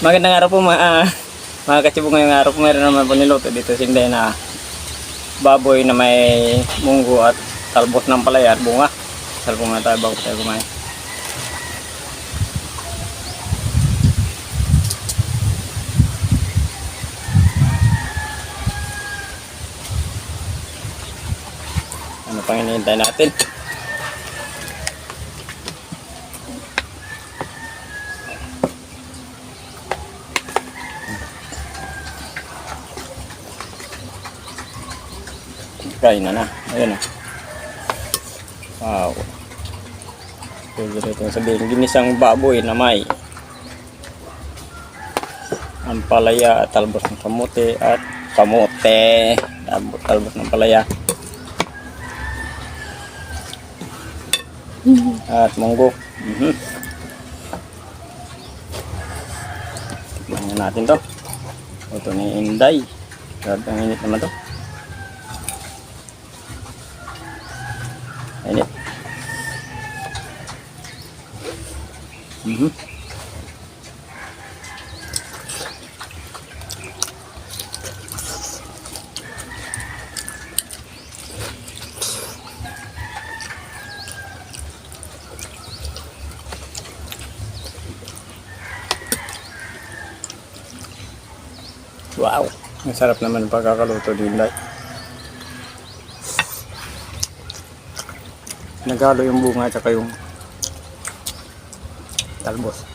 Magandang araw po mga katsibong. Ngayong araw po meron naman po niluto dito sa Inday na baboy na may munggo at talbos ng palaya at bunga. Salpong na tayo bago tayo kumain. Ano pang hinihintay natin? Kain na. Ayun na. Wow. Pwede ito sabihin. Ginisang baboy na may ampalaya at talbos ng kamote at kamote. Talbos ng palaya. At munggo. Tignan natin to. Ito ni Inday. Grabe ang init naman to. Init. Wow, ang sarap naman ang pagkakaluto din, Inday. Naghalo yung bunga at saka yung talbos.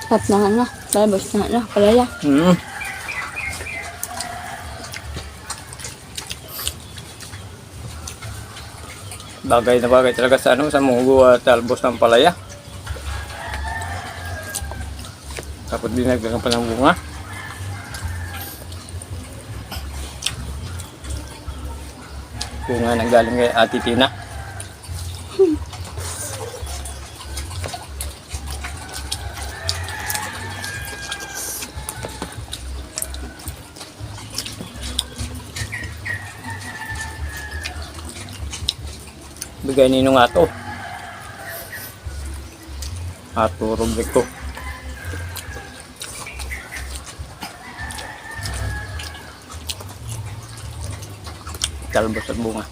Sarap na nga na. Talbos na nga na. Palaya. Bagay na bagay talaga sa sa munggo at talbos ng palaya. Tapos dinagdagan pa ng bunga. Bunga nang galing kay Ate Tina. Bigay nino nga to. Ato rubrik to. Talbos at bunga.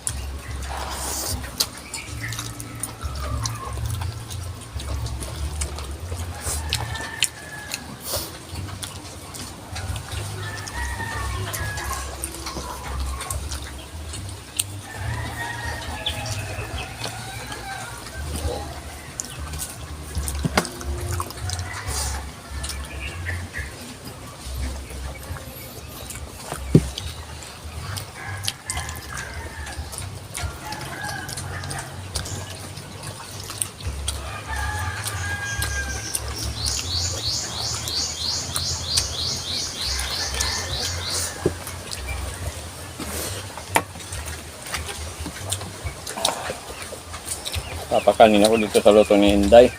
Papakanin ako dito sa luto ni Inday.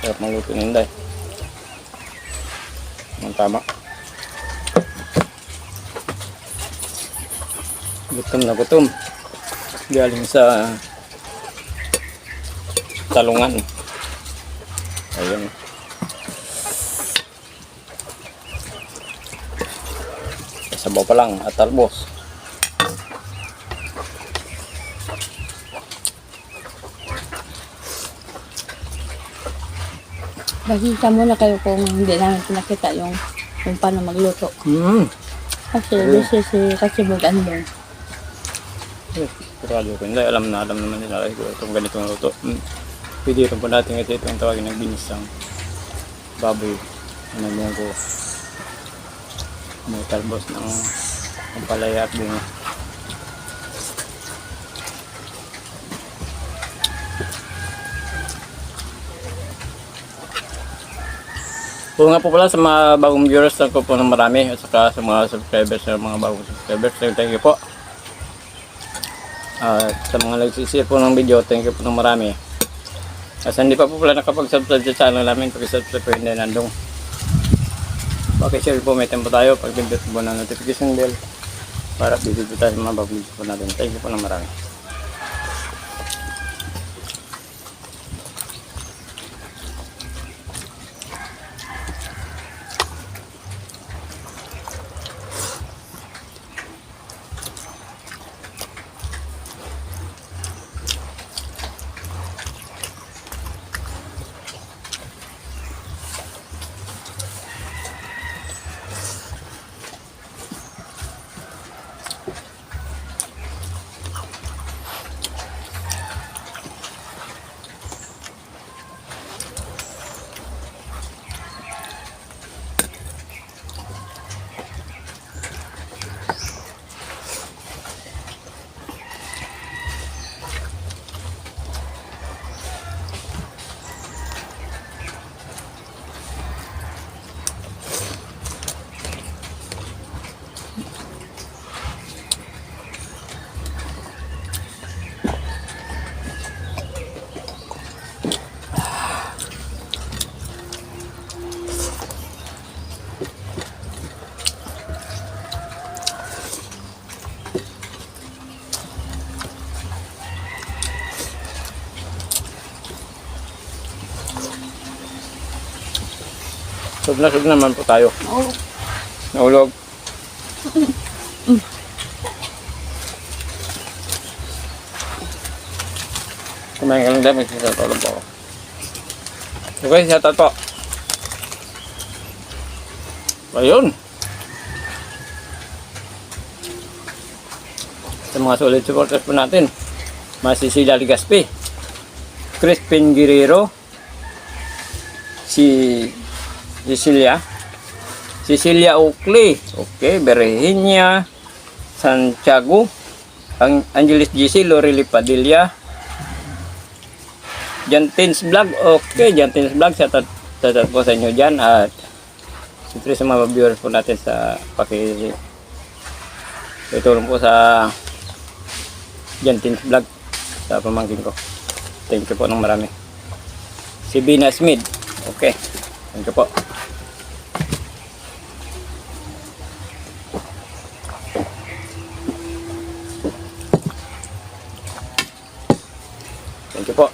Sarap ng luto ni Inday. Ang tama. Gutom na gutom. Galing sa talungan. Ayun. Sabaw pa lang at talbos. Bakita muna kayo kung hindi namin pinakita yung kung paano magluto. Kasi busy si Katsibong Andong. Sigurado ko hindi. Alam naman nila itong ganitong luto. Pwede rin po natin kasi itong tawagin ng ginisang baboy. Ano munggo. May talbos ng palaya at bunga. Oo nga po pala sa mga bagong viewers lang ko po ng marami at saka sa mga subscribers sa mga bagong subscribers. Thank you po. At sa mga nagsishare po ng video, thank you po ng marami. At sa hindi pa po pala nakapag-subscribe sa channel namin, pag-subscribe po hindi nandong. Pakishare po, may tempo tayo pag-pindot po ng notification bell para update po tayo sa mga bagong video po natin. Thank you po ng marami. Sub naman po tayo. Oo. Naulog. Kumain ka lang dahil magsasatulog po ako. Okay, shoutout po. Ayun. Sa mga solid supporters po natin. Masisila Ligaspi. Crispin Guerrero. Cecilia Oakley, okay, Virginia Santiago, Angelis GC, Lorely Padilla, Jantins Vlog, okay, Jantins Vlog, shoutout po sa inyo dyan, at siyempre sa mga viewers po natin sa pakitulong po sa Jantins Vlog sa pamangkin ko. Thank you po ng marami. Si Bina Smith, okay, thank you po. Thank you po.